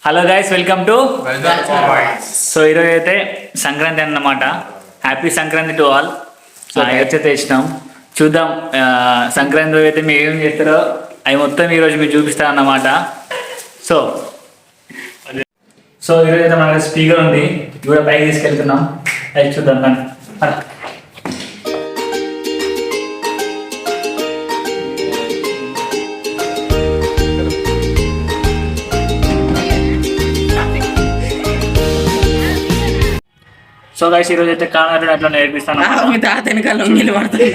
Hello guys, welcome to so ఈరోజు అయితే సంక్రాంతి అన్నమాట. Happy Sankranti to all. So అయితే తెచ్చినాం, చూద్దాం సంక్రాంతి రోజు అయితే మీరు ఏం చేస్తారో అవి మొత్తం ఈరోజు మీరు చూపిస్తారు అన్నమాట. సో సో ఈరోజు అయితే మనకి స్పీకర్ ఉంది, ఇది కూడా పైకి తీసుకెళ్తున్నాం. అది చూద్దాం కానీ సో గైస్ ఈరోజు అయితే కానర్ అట్లా నేర్పిస్తాను. మీ తాత వెనకాల నీళ్ళు పడుతుంది.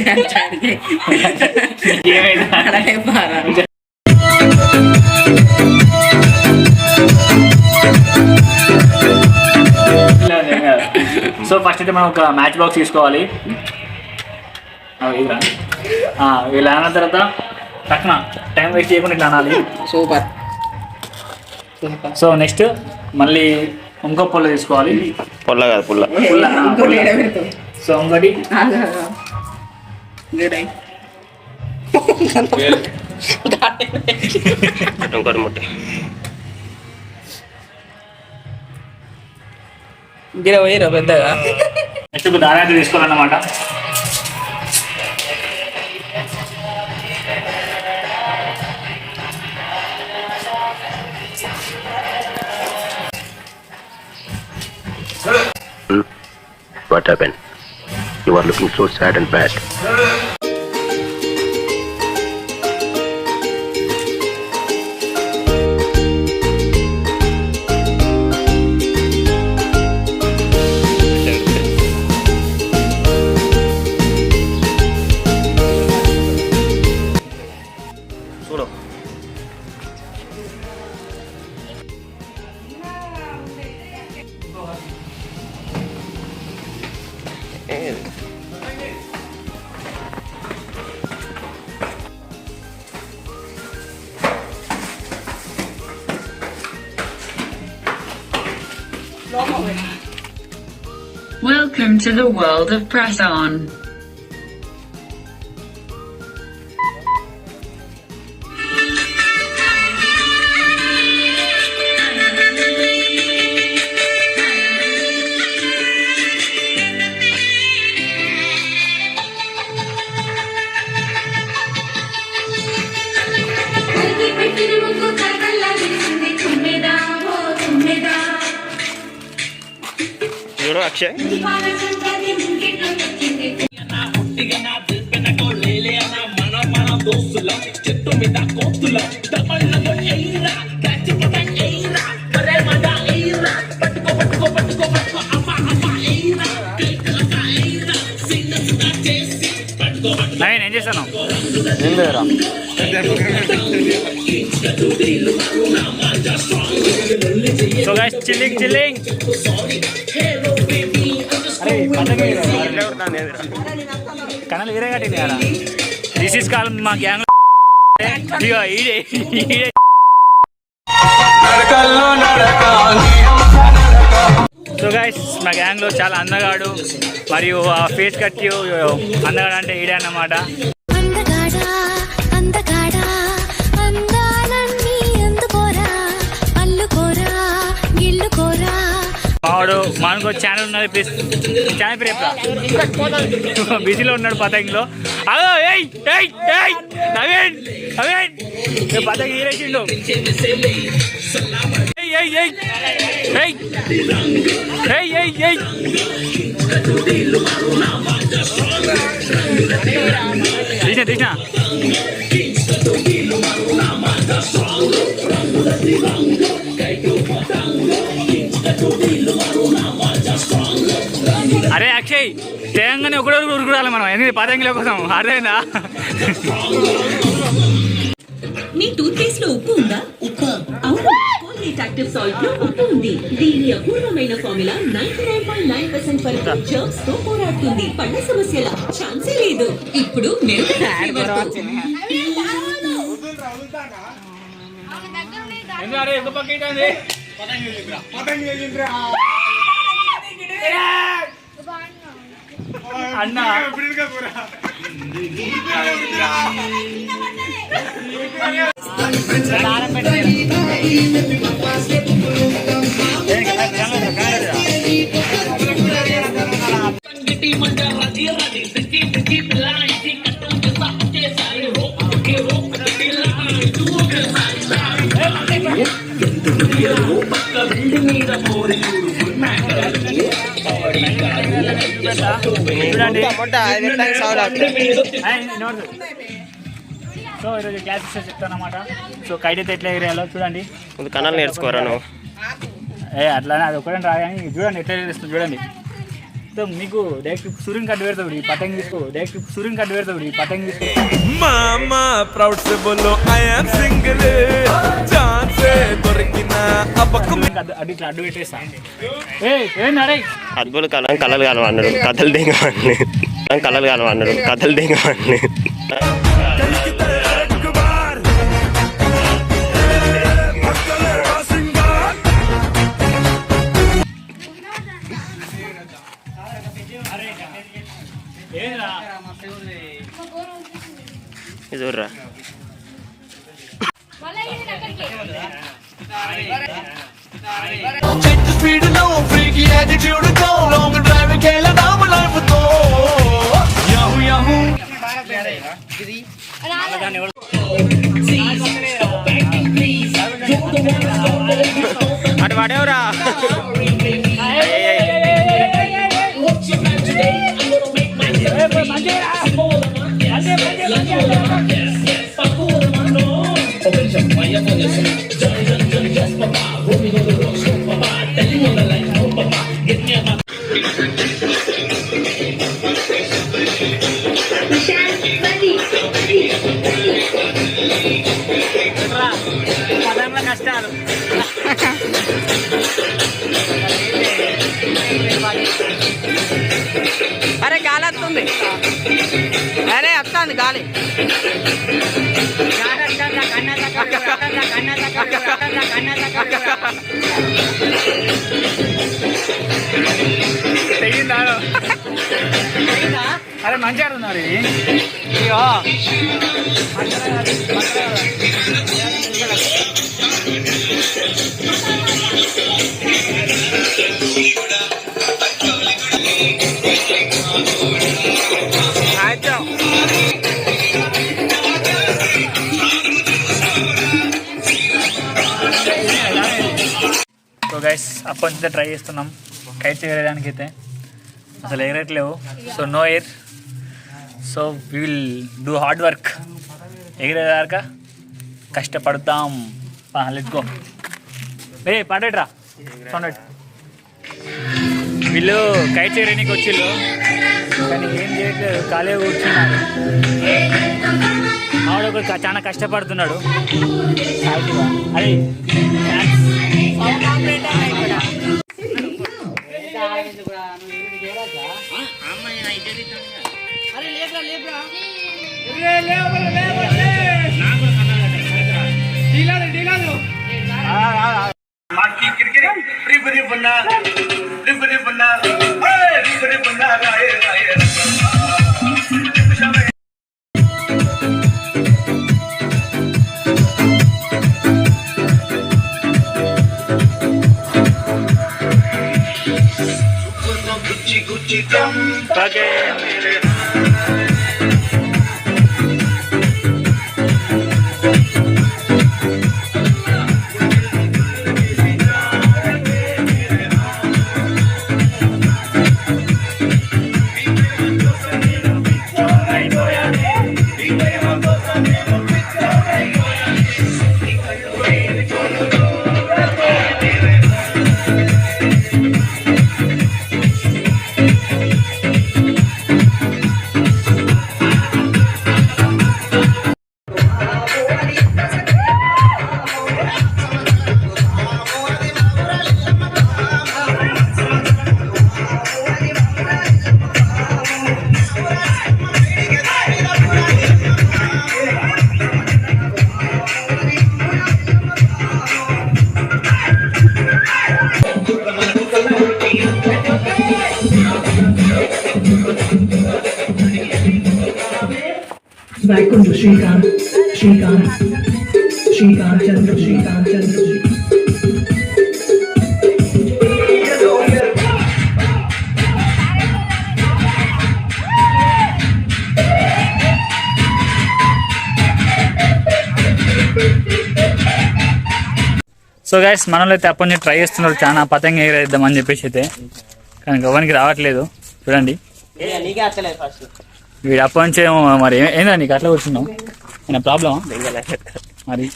సో ఫస్ట్ అయితే మనం ఒక మ్యాచ్ బాక్స్ తీసుకోవాలి. వీళ్ళు ఆన తర్వాత పక్కన టైం వేస్ట్ చేయకుండా ఇట్లా అనాలి. సూపర్. సో నెక్స్ట్ మళ్ళీ ఇంకో పుల్ల తీసుకోవాలి. పుల్ల కాదు పుల్ల. సో ఇంకోటి గిర పోయిరా పెద్దగా. నెక్స్ట్ దాని అయితే తీసుకోవాలన్నమాట. What happened? You are looking so sad and bad. Welcome to the world of Press On. Akshay ఏం చేస్తాను. So guys chilling chilling. కనలు వేరే కట్టింది కదా. దిస్ ఇస్ కాల్ మా గ్యాంగ్. సో గైస్ మా గ్యాంగ్లో చాలా అందగాడు మరియు ఫేస్ కట్ అందగాడు అంటే ఈడే అన్నమాట. మావాడు మనకు ఛానల్ ఉన్నది, ప్లీజ్ ఛానల్ పేరు ఎప్పుడు బిజీలో ఉన్నాడు పతంగిలో. అదో ఏయ్ ఏయ్ ఏయ్ నవీన్ నవీన్ పతంగి ఈరేసిండు. తీసిన తీసిన అరే అక్షయ్, తెలంగాణ ఒకటే ఉరుకురాలి మనం, ఎందుకంటే పతంగిల కోసం. అర్థమైందా? మీ టూత్ పేస్ట్ లో ఉప్పు ఉందా? ఉప్పు అవును, కోల్గేట్ యాక్టివ్ సాల్ట్ లో ఉప్పు ఉంది. దీని అపూర్వమైన ఫార్ములా 99.9% వరకు జర్మ్స్ తో పోరాడుతుంది. పళ్ళ సమస్యల ఛాన్సే లేదు. ఇప్పుడు అన్నా సో ఈరోజు క్లాసెస్ చెప్తాను అన్నమాట. సో కైట్ అయితే ఎట్లా ఎగిరేయాలో చూడండి. కన్నాలు నేర్చుకోరా నువ్వు? అట్లానే అది ఒకటే రా కానీ చూడండి ఎట్లా ఎగిరేస్తుంది చూడండి. సో మీకు డైరెక్ట్ సూర్యుని కట్టు పెడతాడు ఈ పతంగి తీసుకో. డైరెక్ట్ సూర్యుని కట్టు పెడతాడు ఈ పతంగి తీసుకో. మామా ప్రౌడ్ से बोलो आई एम सिंगल जान से దొరికిన అబకం అడ్డు ఇట్లా అడ్డు పెట్టేస్తా. ఏంది అడే అద్భుత కళ కళలు కానవన్నాడు కథలు దిగమని కళలు కానవన్నాడు కథలు దిగమని చూడరా స్పీడ్ లో ఫ్రీకి యాటిట్యూడ్ తో లాంగ్ డ్రైవ్ కేల నామ లైఫ్ తో యాహూ యాహూ అటు పడేవరా కష్టాలు అరే గాలి వస్తుంది, అరే వస్తుంది గాలి. అరే మంచిగా ఉన్నారు సో గైస్ అప్పటి నుంచి ట్రై చేస్తున్నాం కైట్స్ ఎగరేయడానికి అయితే అసలు ఎగరట్లేవు. So no air. So we will do hard work. ఎగిరేదాకా కష్టపడతాం. Let's go. పాడేట్రా సౌండ్. వీళ్ళు కైట్స్ ఎగరేయడానికి వచ్చిళ్ళు కానీ ఏం చేయట్లేదు, ఖాళీగా కూర్చున్నారు. ఆవిడ ఒకరు చాలా కష్టపడుతున్నాడు. అది వైకుంఠ శ్రీకాంత్ చంద్ర సో గైస్ మనలో అయితే అప్పటి నుంచి ట్రై చేస్తున్నారు చాలా పతంగ ఎగరేద్దాం అని చెప్పేసి అయితే కానీ గవ్వనికి రావట్లేదు చూడండి వీడు అప్పటి నుంచి ఏమో మరి ఏందా నీకు అట్లా కూర్చున్నావు ఏమైనా ప్రాబ్లమా మరి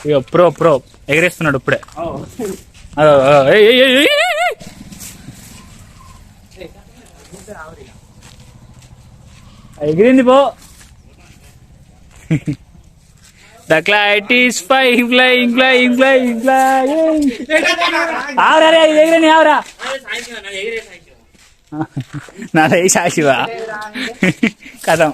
ఇక ప్రో ఎగరేస్తున్నాడు ఇప్పుడే ఎగిరింది పో The kite is flying. Awara రే ఎగిరని ఆవరా నాదే శాశివా కథం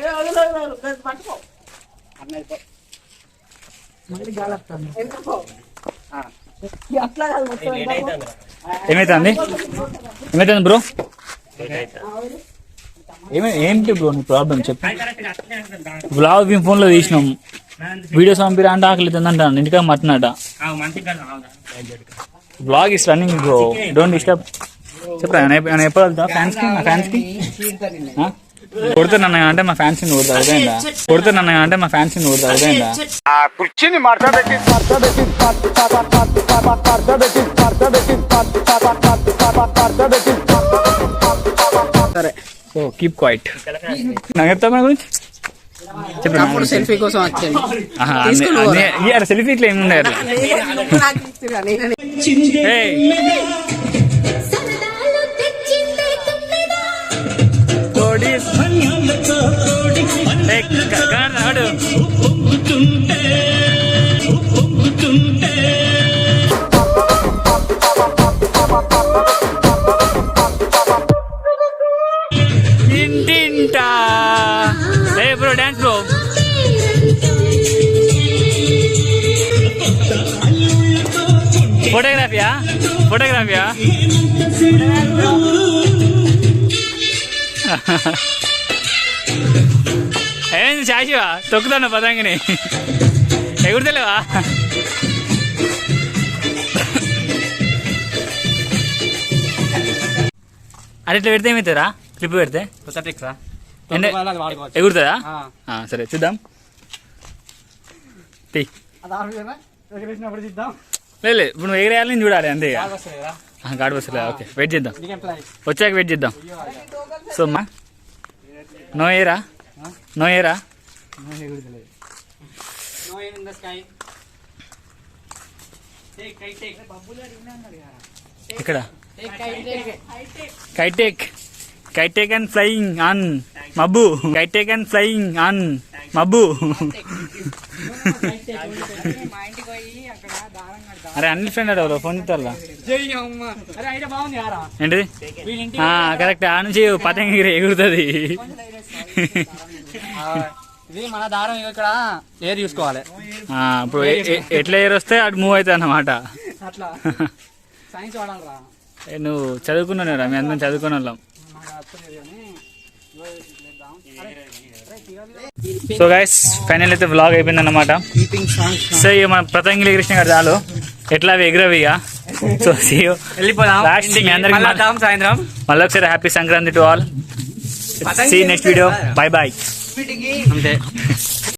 ఏమైతుంది బ్రో ఏంటి బ్రో నీ ప్రాబ్లం చెప్పు బ్లాగ్ ఫోన్ లో తీసినాం వీడియోస్ పంపిరా అంటే ఆకలి అంటాను ఇంటికా మటనట blog is running bro don't disturb చెప్పరా నేను ఎప్పుడు వెళ్తా ఫ్యాన్స్ కి కొడుతున్నా అంటే మా ఫ్యాన్స్ కొడతా అర్థమైందా అర్థమైందా సరే సో కీప్ క్వైట్ నాకు చెప్తా మన గురించి అప్పుడు సెల్ఫీ కోసం వచ్చాను సెల్ఫీ ఇట్లా ఏముండే అట్లా ఇంటింటా బ్రో డాన్స్ బ్రో ఫోటోగ్రఫీయా ఏంది శాశివా తొక్కుతాను పతంగిని ఎగురుతలేవా అది ఇట్లా పెడితే ఏమవుతుందా క్లిప్ పెడితే ఎగురుతుందా సరే చూద్దాం లేదు ఇప్పుడు నువ్వు ఎగిరేయాలని చూడాలి అంతే గాడి వస్తలే ఓకే వెయిట్ చేద్దాం వచ్చాక వెయిట్ చేద్దాం సో మా నో ఏరా ఇక్కడ కైటేక్ అండ్ ఫ్లయింగ్ ఆన్ మబ్బు అరే అన్ని ఫ్రెండ్ అడవరా ఫోన్ చేస్తారా ఏంటిది కరెక్ట్ ఆ నుంచి పతంగ ఎగురుతుంది మన దారం ఇక్కడ ఎయిర్ చూసుకోవాలి ఇప్పుడు ఎట్లా ఎయిర్ వస్తే అటు మూవ్ అవుతుంది అన్నమాట అట్లా సైన్స్ వాడాలరా నువ్వు చదువుకున్నావురా మీ అందరం చదువుకుని వాళ్ళం సో గైస్ ఫైనల్ అయితే వ్లాగ్ అయిపోయింది అన్నమాట సో ఇక మన పతంగిలి కృష్ణ గారు చాలు ఎట్లా ఎగురవి ఇక సో సాయంత్రం మళ్ళీ ఒకసారి happy Sankranti to all see next video bye bye అంతే